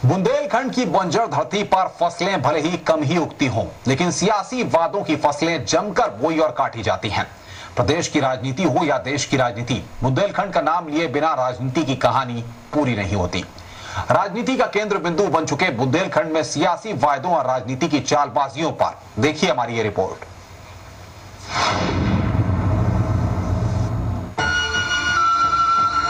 बुंदेलखंड की बंजर धरती पर फसलें भले ही कम ही उगती हों, लेकिन सियासी वादों की फसलें जमकर बोई और काटी जाती हैं। प्रदेश की राजनीति हो या देश की राजनीति, बुंदेलखंड का नाम लिए बिना राजनीति की कहानी पूरी नहीं होती। राजनीति का केंद्र बिंदु बन चुके बुंदेलखंड में सियासी वायदों और राजनीति की चालबाजियों पर देखिए हमारी ये रिपोर्ट।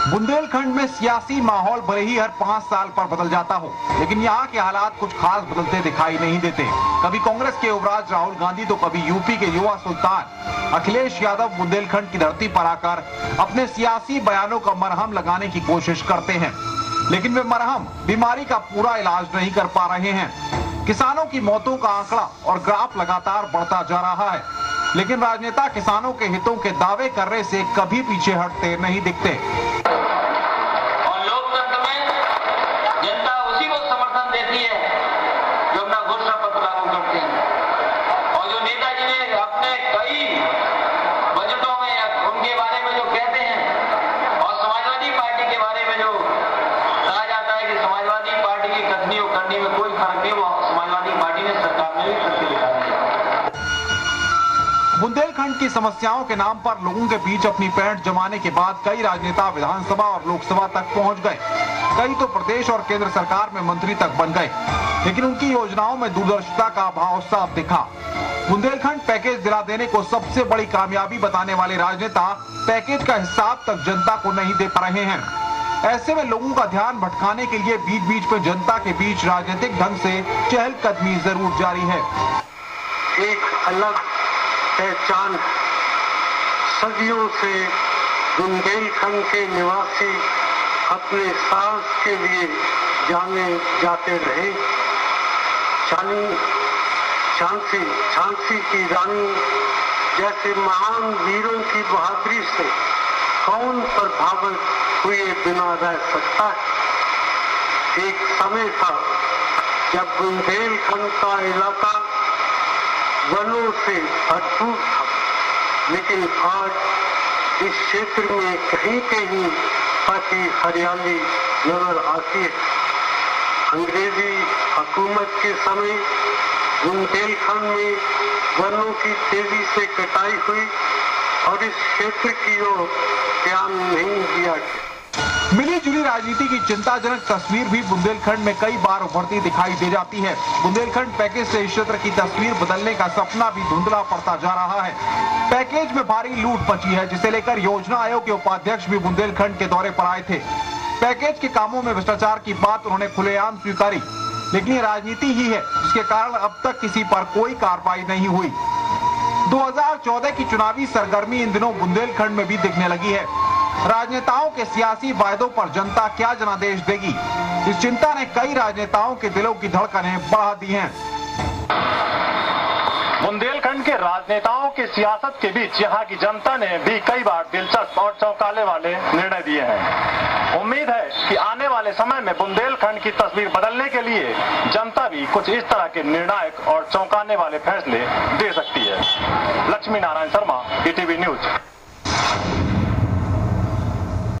बुंदेलखंड में सियासी माहौल भले ही हर 5 साल पर बदल जाता हो, लेकिन यहाँ के हालात कुछ खास बदलते दिखाई नहीं देते। कभी कांग्रेस के युवराज राहुल गांधी तो कभी यूपी के युवा सुल्तान अखिलेश यादव बुंदेलखंड की धरती पर आकर अपने सियासी बयानों का मरहम लगाने की कोशिश करते हैं, लेकिन वे मरहम बीमारी का पूरा इलाज नहीं कर पा रहे हैं। किसानों की मौतों का आंकड़ा और ग्राफ लगातार बढ़ता जा रहा है, लेकिन राजनेता किसानों के हितों के दावे करने से कभी पीछे हटते नहीं दिखते। और लोकतंत्र में जनता उसी को समर्थन देती है जो अपना घोषणा पत्र लागू करते हैं। और जो नेताजी ने अपने कई बजटों में उनके बारे में जो कहते हैं, और समाजवादी पार्टी के बारे में जो कहा जाता है कि समाजवादी पार्टी की कथनी और करनी में कोई फर्क नहीं, वो समाजवादी पार्टी ने सरकार में भी सत्य लिखा है। बुंदेलखंड की समस्याओं के नाम पर लोगों के बीच अपनी पैंट जमाने के बाद कई राजनेता विधानसभा और लोकसभा तक पहुंच गए। कई तो प्रदेश और केंद्र सरकार में मंत्री तक बन गए, लेकिन उनकी योजनाओं में दूरदर्शिता का अभाव साफ दिखा। बुंदेलखंड पैकेज दिला देने को सबसे बड़ी कामयाबी बताने वाले राजनेता पैकेज का हिसाब तक जनता को नहीं दे पा रहे हैं। ऐसे में लोगों का ध्यान भटकाने के लिए बीच बीच में जनता के बीच राजनीतिक ढंग से चहलकदमी जरूर जारी है। एक अलग पहचान सदियों से बुंदेलखंड के निवासी अपने साहस के लिए जाने जाते रहे। झांसी की रानी जैसे महान वीरों की बहादुरी से कौन प्रभावित हुए बिना रह सकता है। एक समय था जब बुंदेलखंड का इलाका वनों से भरपूर था, लेकिन आज इस क्षेत्र में कहीं कहीं काफी हरियाली नजर आती है। अंग्रेजी हुकूमत के समय बुंदेलखंड में वनों की तेजी से कटाई हुई और इस क्षेत्र की ओर ध्यान नहीं दिया गया। मिली जुली राजनीति की चिंताजनक तस्वीर भी बुंदेलखंड में कई बार उभरती दिखाई दे जाती है। बुंदेलखंड पैकेज से इस क्षेत्र की तस्वीर बदलने का सपना भी धुंधला पड़ता जा रहा है। पैकेज में भारी लूट मची है, जिसे लेकर योजना आयोग के उपाध्यक्ष भी बुंदेलखंड के दौरे पर आए थे। पैकेज के कामों में भ्रष्टाचार की बात उन्होंने खुलेआम स्वीकारी, लेकिन ये राजनीति ही है जिसके कारण अब तक किसी पर कोई कार्रवाई नहीं हुई। 2014 की चुनावी सरगर्मी इन दिनों बुंदेलखंड में भी दिखने लगी है। राजनेताओं के सियासी वायदों पर जनता क्या जनादेश देगी, इस चिंता ने कई राजनेताओं के दिलों की धड़कनें बढ़ा दी हैं। बुंदेलखंड के राजनेताओं की सियासत के बीच यहाँ की जनता ने भी कई बार दिलचस्प और चौंकाने वाले निर्णय दिए हैं। उम्मीद है कि आने वाले समय में बुंदेलखंड की तस्वीर बदलने के लिए जनता भी कुछ इस तरह के निर्णायक और चौंकाने वाले फैसले दे सकती है। Lakshmi Narayan Sharma, ETV news.